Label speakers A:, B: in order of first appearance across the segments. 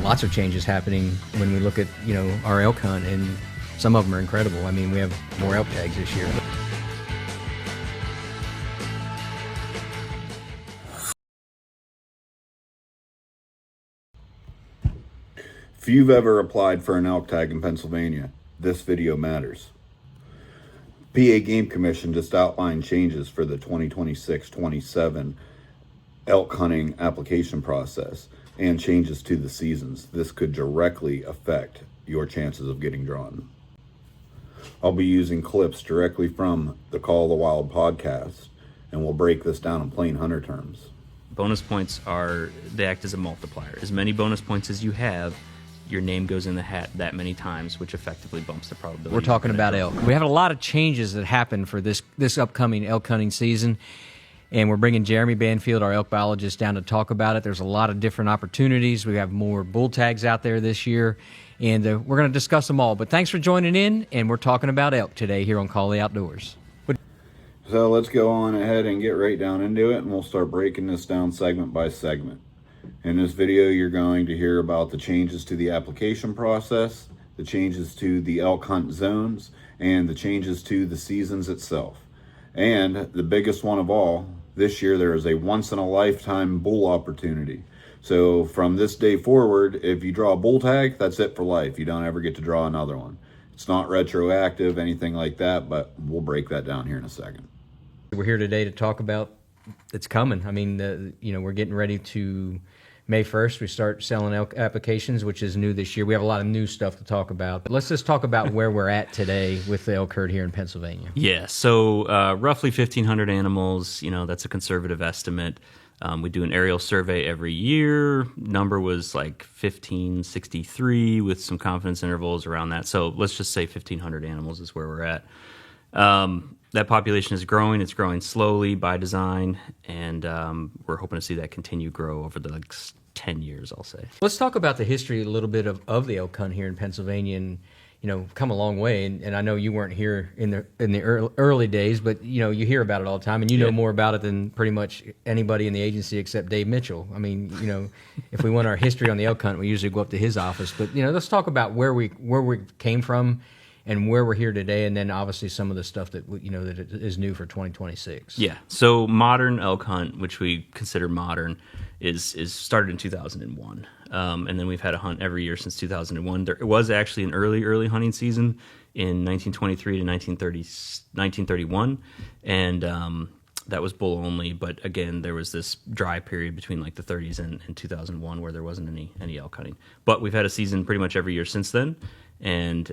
A: Lots of changes happening when we look at, our elk hunt, and some of them are incredible. I mean, we have more elk tags this year.
B: If you've ever applied for an elk tag in Pennsylvania, this video matters. PA Game Commission just outlined changes for the 2026-27 elk hunting application process and changes to the seasons. This could directly affect your chances of getting drawn. I'll be using clips directly from the Call of the Wild podcast, and we'll break this down in plain hunter terms.
C: Bonus points they act as a multiplier. As many bonus points as you have, your name goes in the hat that many times, which effectively bumps the probability.
A: We're talking about elk. We have a lot of changes that happen for this upcoming elk hunting season, and we're bringing Jeremy Banfield, our elk biologist, down to talk about it. There's a lot of different opportunities. We have more bull tags out there this year, and we're going to discuss them all. But thanks for joining in, and we're talking about elk today here on Call of the Outdoors.
B: So let's go on ahead and get right down into it, and we'll start breaking this down segment by segment. In this video, you're going to hear about the changes to the application process, the changes to the elk hunt zones, and the changes to the seasons itself. And the biggest one of all, this year there is a once-in-a-lifetime bull opportunity. So from this day forward, if you draw a bull tag, that's it for life. You don't ever get to draw another one. It's not retroactive, anything like that, but we'll break that down here in a second.
A: We're here today to talk about it's coming. I mean, we're getting ready to May 1st. We start selling elk applications, which is new this year. We have a lot of new stuff to talk about. But let's just talk about where we're at today with the elk herd here in Pennsylvania.
C: Yeah, so roughly 1,500 animals. That's a conservative estimate. We do an aerial survey every year. Number was like 1,563 with some confidence intervals around that. So let's just say 1,500 animals is where we're at. That population is growing. It's growing slowly by design, and we're hoping to see that continue grow over the next 10 years, I'll say.
A: Let's talk about the history a little bit of the elk hunt here in Pennsylvania, and come a long way. And I know you weren't here in the early days, but you hear about it all the time, and you know more about it than pretty much anybody in the agency except Dave Mitchell. I mean, if we want our history on the elk hunt, we usually go up to his office. But let's talk about where we came from and where we're here today, and then obviously some of the stuff that that is new for 2026.
C: Yeah. So modern elk hunt, which we consider modern, is started in 2001, and then we've had a hunt every year since 2001. There was actually an early hunting season in 1923 to 1931, and that was bull only. But again, there was this dry period between like the 30s and 2001 where there wasn't any elk hunting. But we've had a season pretty much every year since then. And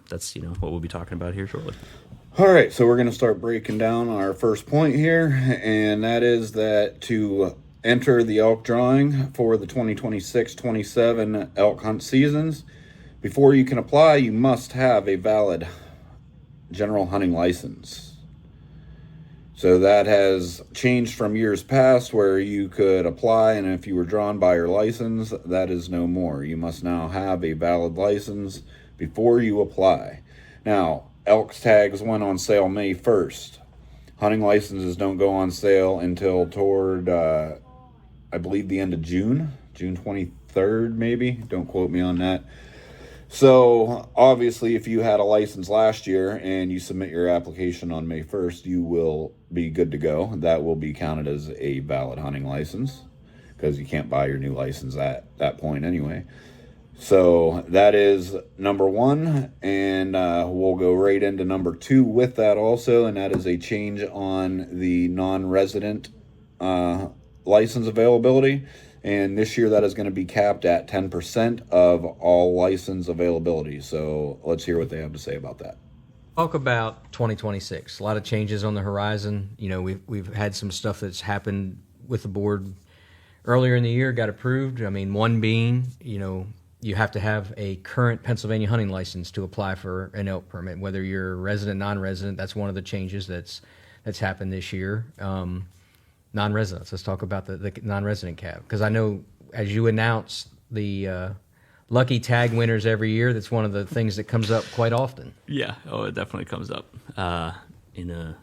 C: that's what we'll be talking about here shortly.
B: All right, so we're going to start breaking down our first point here, and that is that to enter the elk drawing for the 2026-27 elk hunt seasons, before you can apply, you must have a valid general hunting license. So that has changed from years past where you could apply, and if you were drawn by your license, that is no more. You must now have a valid license before you apply. Now, elk tags went on sale May 1st. Hunting licenses don't go on sale until toward, I believe, the end of June 23rd maybe. Don't quote me on that. So obviously, if you had a license last year and you submit your application on May 1st, you will be good to go. That will be counted as a valid hunting license because you can't buy your new license at that point anyway. So that is number one, and we'll go right into number two with that also, and that is a change on the non-resident license availability. And this year that is going to be capped at 10% of all license availability. So let's hear what they have to say about that.
A: Talk about 2026. A lot of changes on the horizon. We've had some stuff that's happened with the board earlier in the year, got approved. I mean, one being, you have to have a current Pennsylvania hunting license to apply for an elk permit, whether you're resident, non-resident. That's one of the changes that's happened this year. Non-residents. Let's talk about the non-resident cap, because I know as you announce the lucky tag winners every year, that's one of the things that comes up quite often.
C: Yeah, it definitely comes up in a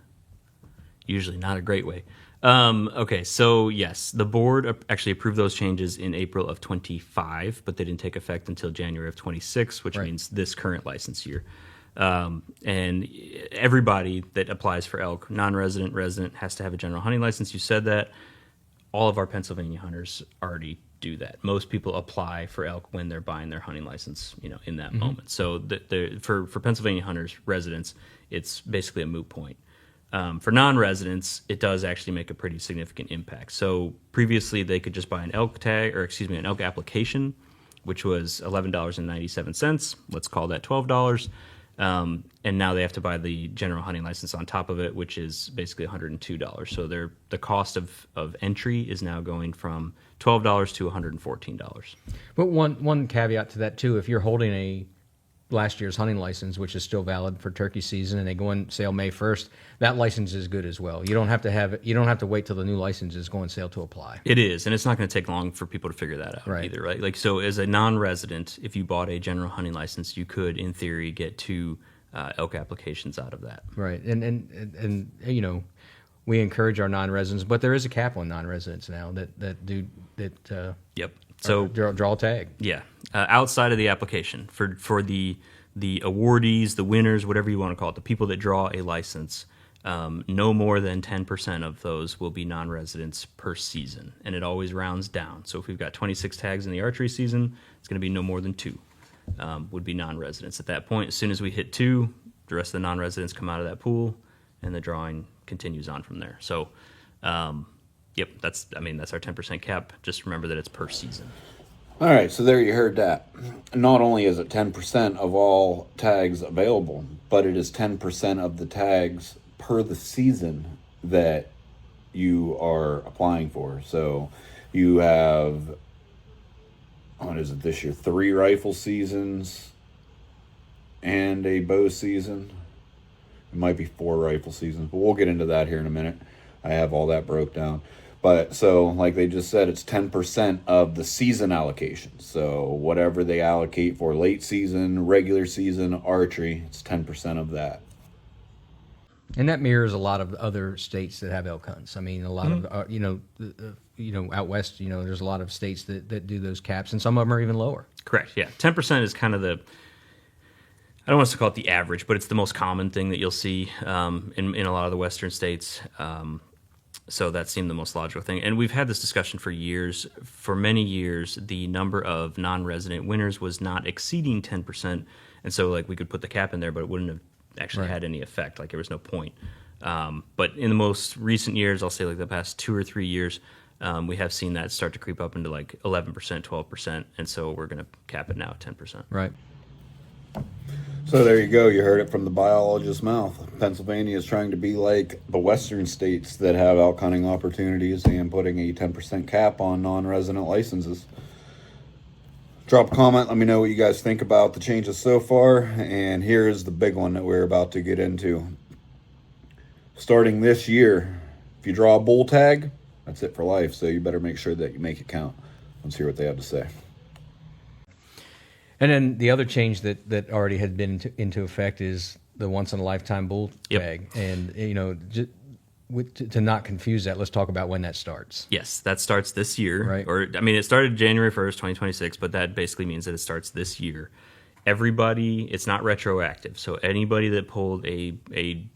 C: usually not a great way. Okay, so yes, the board actually approved those changes in April of 25, but they didn't take effect until January of 26, which
A: Right.
C: means this current license year. And everybody that applies for elk, non-resident, resident, has to have a general hunting license. You said that. All of our Pennsylvania hunters already do that. Most people apply for elk when they're buying their hunting license, in that moment. So for Pennsylvania hunters, residents, it's basically a moot point. For non-residents, it does actually make a pretty significant impact. So previously, they could just buy an elk tag, or excuse me, an elk application, which was $11.97. Let's call that $12. And now they have to buy the general hunting license on top of it, which is basically $102. So the cost of entry is now going from $12 to $114.
A: But one caveat to that too, if you're holding a last year's hunting license, which is still valid for turkey season, and they go on sale May 1st, that license is good as well. You don't have to wait till the new license is going sale to apply.
C: It is, and it's not going to take long for people to figure that out
A: Right.
C: either, right? Like, so as a non-resident, if you bought a general hunting license, you could, in theory, get 2 elk applications out of that.
A: Right. And we encourage our non-residents, but there is a cap on non-residents now that
C: Yep. So
A: draw a tag.
C: yeah, outside of the application for the awardees, the winners, whatever you want to call it, the people that draw a license, no more than 10% of those will be non-residents per season, and it always rounds down. So if we've got 26 tags in the archery season, it's going to be no more than 2 would be non-residents at that point. As soon as we hit 2, the rest of the non-residents come out of that pool, and the drawing continues on from there. So. Yep, that's our 10% cap. Just remember that it's per season.
B: All right, so there you heard that. Not only is it 10% of all tags available, but it is 10% of the tags per the season that you are applying for. So you have, what is it this year, 3 rifle seasons and a bow season. It might be 4 rifle seasons, but we'll get into that here in a minute. I have all that broke down. But so, like they just said, it's 10% of the season allocation. So whatever they allocate for late season, regular season, archery, it's 10% of that.
A: And that mirrors a lot of other states that have elk hunts. I mean, a lot of out west, there's a lot of states that do those caps, and some of them are even lower.
C: Correct. Yeah, 10% is kind of I don't want to call it the average, but it's the most common thing that you'll see in a lot of the western states. So that seemed the most logical thing. And we've had this discussion for years. For many years, the number of non-resident winners was not exceeding 10%. And so, like, we could put the cap in there, but it wouldn't have actually had any effect. Like, there was no point. But in the most recent years, I'll say like the past 2 or 3 years, we have seen that start to creep up into like 11%, 12%. And so we're going to cap it now at 10%.
A: Right.
B: So there you go. You heard it from the biologist's mouth. Pennsylvania is trying to be like the western states that have elk hunting opportunities and putting a 10% cap on non-resident licenses. Drop a comment. Let me know what you guys think about the changes so far. And here's the big one that we're about to get into. Starting this year, if you draw a bull tag, that's it for life. So you better make sure that you make it count. Let's hear what they have to say.
A: And then the other change that already had been into effect is the once-in-a-lifetime bull tag. And, to not confuse that, let's talk about when that starts.
C: Yes, that starts this year.
A: Right.
C: It started January 1st, 2026, but that basically means that it starts this year. Everybody, it's not retroactive. So anybody that pulled a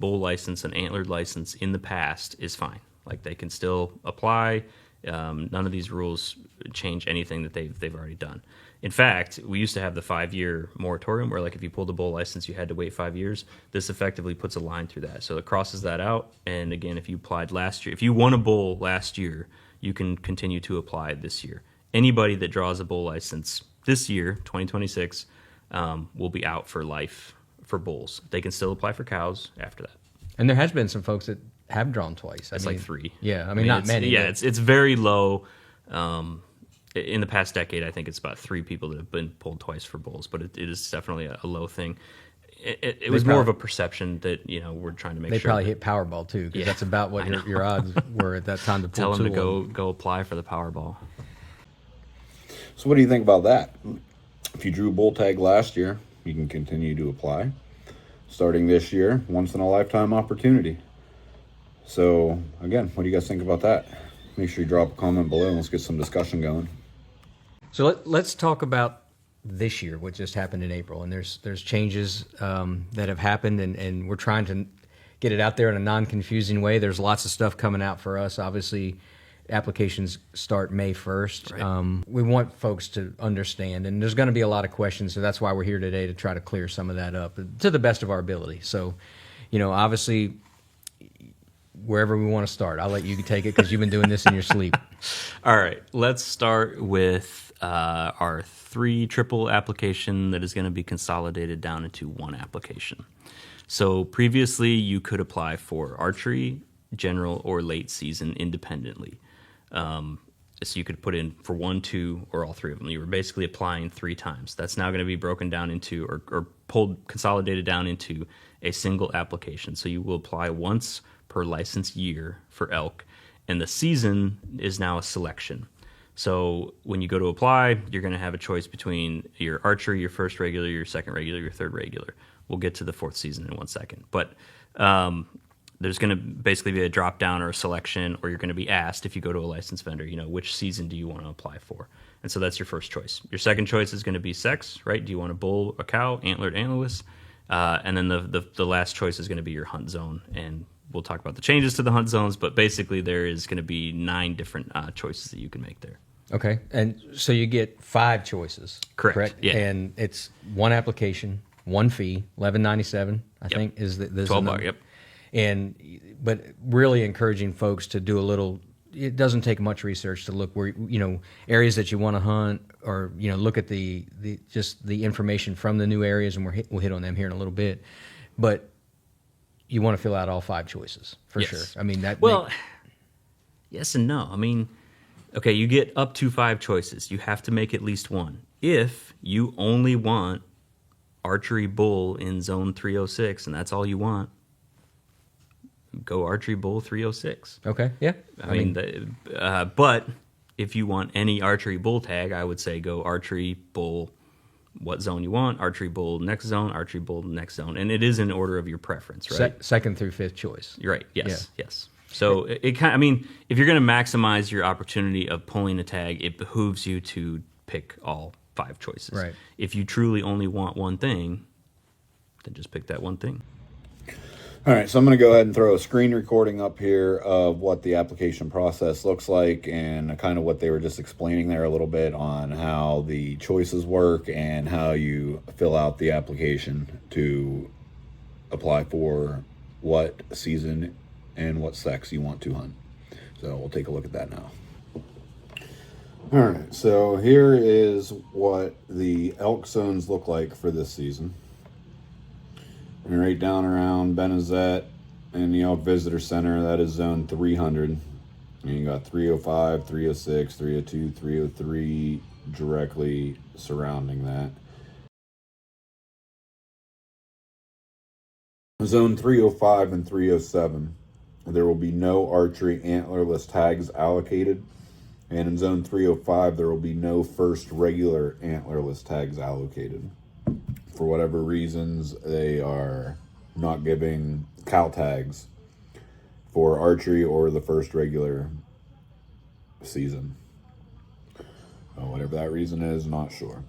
C: bull license, an antlered license in the past is fine. Like, they can still apply. None of these rules change anything that they've already done. In fact, we used to have the 5-year moratorium where, like, if you pulled a bull license, you had to wait 5 years. This effectively puts a line through that. So it crosses that out. And again, if you applied last year, if you won a bull last year, you can continue to apply this year. Anybody that draws a bull license this year, 2026, will be out for life for bulls. They can still apply for cows after that.
A: And there has been some folks that have drawn twice.
C: That's like 3.
A: Yeah, I mean not many.
C: Yeah, it's very low. In the past decade, I think it's about 3 people that have been pulled twice for bulls, but it is definitely a low thing. It was more of a perception that, we're trying to make
A: they
C: sure.
A: They probably hit Powerball too, because that's about what your odds were at that time to pull.
C: Tell them to go apply for the Powerball.
B: So what do you think about that? If you drew a bull tag last year, you can continue to apply. Starting this year, once in a lifetime opportunity. So again, what do you guys think about that? Make sure you drop a comment below and let's get some discussion going.
A: So let's talk about this year, what just happened in April. And there's changes that have happened, and we're trying to get it out there in a non-confusing way. There's lots of stuff coming out for us. Obviously, applications start May 1st.
C: Right.
A: We want folks to understand, and there's going to be a lot of questions, so that's why we're here today, to try to clear some of that up to the best of our ability. So, obviously, wherever we want to start, I'll let you take it because you've been doing this in your sleep.
C: All right, let's start with our 3 triple application that is going to be consolidated down into 1 application. So previously, you could apply for archery, general, or late season independently. So you could put in for 1, 2, or all 3 of them. You were basically applying 3 times. That's now going to be broken down into, or consolidated down into a single application. So you will apply once per license year for elk, and the season is now a selection. So when you go to apply, you're going to have a choice between your archery, your first regular, your second regular, your third regular. We'll get to the 4th season in 1 second. But there's going to basically be a drop down or a selection, or you're going to be asked, if you go to a licensed vendor, which season do you want to apply for? And so that's your first choice. Your second choice is going to be sex, right? Do you want a bull, a cow, antlered, antlerless? And then the last choice is going to be your hunt zone. And we'll talk about the changes to the hunt zones, but basically there is going to be 9 different choices that you can make there.
A: Okay, and so you get 5 choices.
C: Correct. Yeah.
A: And it's 1 application, 1 fee, $11.97. I think is the
C: $12. Yep.
A: But really encouraging folks to do a little. It doesn't take much research to look where areas that you want to hunt, or look at the information from the new areas, and we'll hit on them here in a little bit. But you want to fill out all 5 choices for sure. I mean
C: yes and no. I mean, okay, you get up to 5 choices. You have to make at least 1. If you only want archery bull in zone 306, and that's all you want, go archery bull 306.
A: Okay, yeah.
C: But if you want any archery bull tag, I would say go archery bull, what zone you want, archery bull next zone, archery bull next zone, and it is in order of your preference, right?
A: Second through 5th choice.
C: You're right. Yes. Yeah. Yes. So it kind. I mean, if you're going to maximize your opportunity of pulling a tag, it behooves you to pick all 5 choices.
A: Right.
C: If you truly only want one thing, then just pick that one thing.
B: All right, so I'm going to go ahead and throw a screen recording up here of what the application process looks like, and kind of what they were just explaining there a little bit on how the choices work and how you fill out the application to apply for what season and what sex you want to hunt. So we'll take a look at that now. All right, so here is what the elk zones look like for this season. And right down around Benezette and the Elk Visitor Center, that is zone 300. And you got 305, 306, 302, 303 directly surrounding that. Zone 305 and 307, there will be no archery antlerless tags allocated. And in zone 305, there will be no first regular antlerless tags allocated. For whatever reasons, they are not giving cow tags for archery or the first regular season. Whatever that reason is, not sure.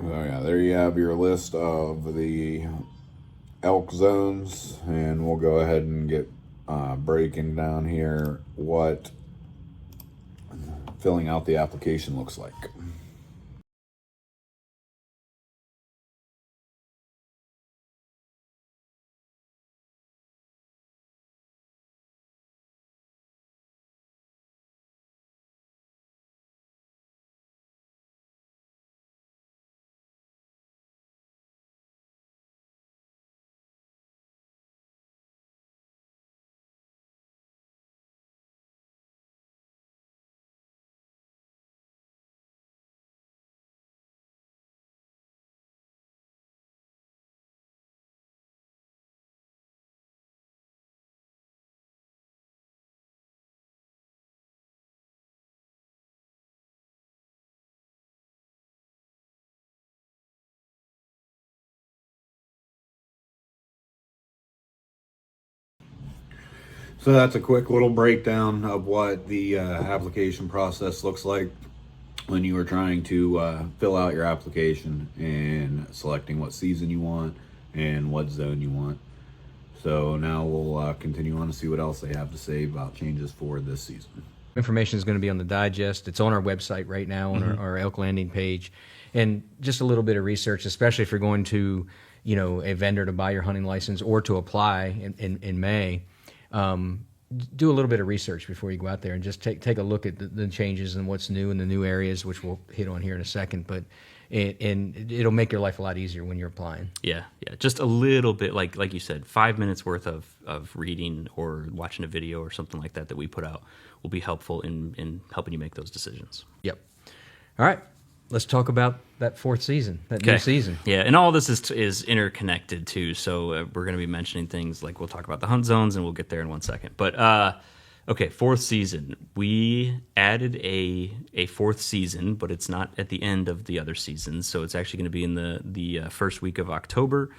B: Oh yeah, there you have your list of the elk zones, and we'll go ahead and get breaking down here what filling out the application looks like. So that's a quick little breakdown of what the application process looks like when you are trying to fill out your application and selecting what season you want and what zone you want. So now we'll continue on to see what else they have to say about changes for this season.
A: Information is going to be on the digest. It's on our website right now on our Elk Landing page. And just a little bit of research, especially if you're going to, a vendor to buy your hunting license or to apply in May. Do a little bit of research before you go out there and just take a look at the changes and what's new in the new areas, which we'll hit on here in a second. But it'll make your life a lot easier when you're applying.
C: Yeah. Just a little bit, like you said, 5 minutes worth of reading or watching a video or something like that we put out will be helpful in helping you make those decisions.
A: Yep. All right. Let's talk about that fourth season, new season.
C: Yeah, and all this is interconnected too. So we're going to be mentioning things like we'll talk about the hunt zones, and we'll get there in 1 second. But fourth season. We added a fourth season, but it's not at the end of the other seasons. So it's actually going to be in the first week of October.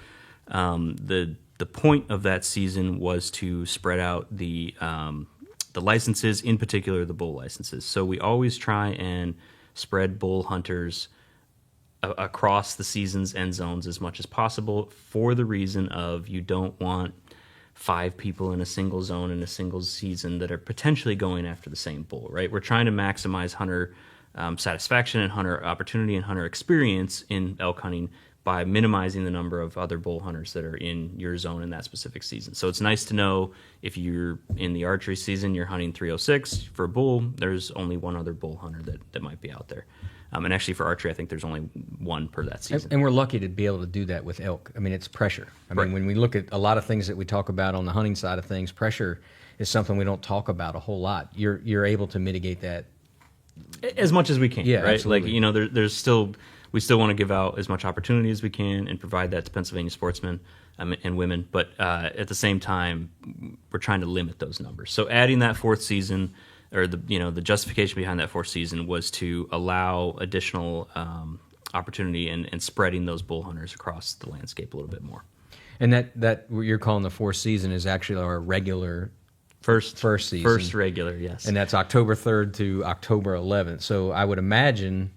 C: The point of that season was to spread out the licenses, in particular the bull licenses. So we always try and spread bull hunters across the seasons and zones as much as possible, for the reason of you don't want 5 people in a single zone in a single season that are potentially going after the same bull, right? We're trying to maximize hunter satisfaction and hunter opportunity and hunter experience in elk hunting by minimizing the number of other bull hunters that are in your zone in that specific season. So it's nice to know if you're in the archery season, you're hunting 306 for a bull, there's only one other bull hunter that might be out there. And actually for archery, I think there's only one per that season.
A: And we're lucky to be able to do that with elk. I mean, it's pressure. I mean, when we look at a lot of things that we talk about on the hunting side of things, pressure is something we don't talk about a whole lot. You're able to mitigate that
C: as much as we can, right?
A: Absolutely.
C: Like, we still want to give out as much opportunity as we can and provide that to Pennsylvania sportsmen and women. But at the same time, we're trying to limit those numbers. So adding that fourth season, or the justification behind that fourth season, was to allow additional opportunity and spreading those bull hunters across the landscape a little bit more.
A: And that what you're calling the fourth season is actually our regular first season.
C: First regular, yes.
A: And that's October 3rd to October 11th. So I would imagine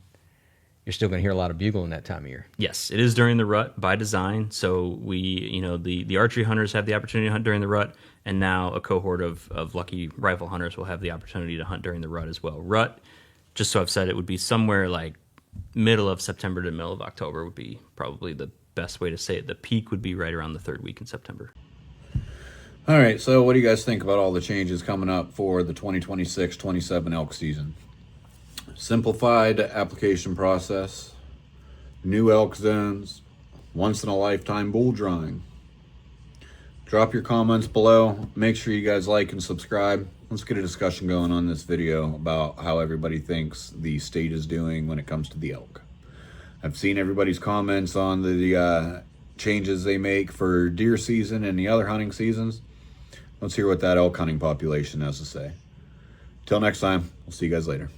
A: you're still going to hear a lot of bugling that time of year.
C: Yes, it is during the rut by design. So we, the archery hunters have the opportunity to hunt during the rut, and now a cohort of lucky rifle hunters will have the opportunity to hunt during the rut as well. Rut, just so I've said, it would be somewhere like middle of September to middle of October would be probably the best way to say it. The peak would be right around the third week in September.
B: All right, so what do you guys think about all the changes coming up for the 2026-27 elk season? Simplified application process, new elk zones, once-in-a-lifetime bull drawing. Drop your comments below. Make sure you guys like and subscribe. Let's get a discussion going on this video about how everybody thinks the state is doing when it comes to the elk. I've seen everybody's comments on the changes they make for deer season and the other hunting seasons. Let's hear what that elk hunting population has to say. Till next time, we'll see you guys later.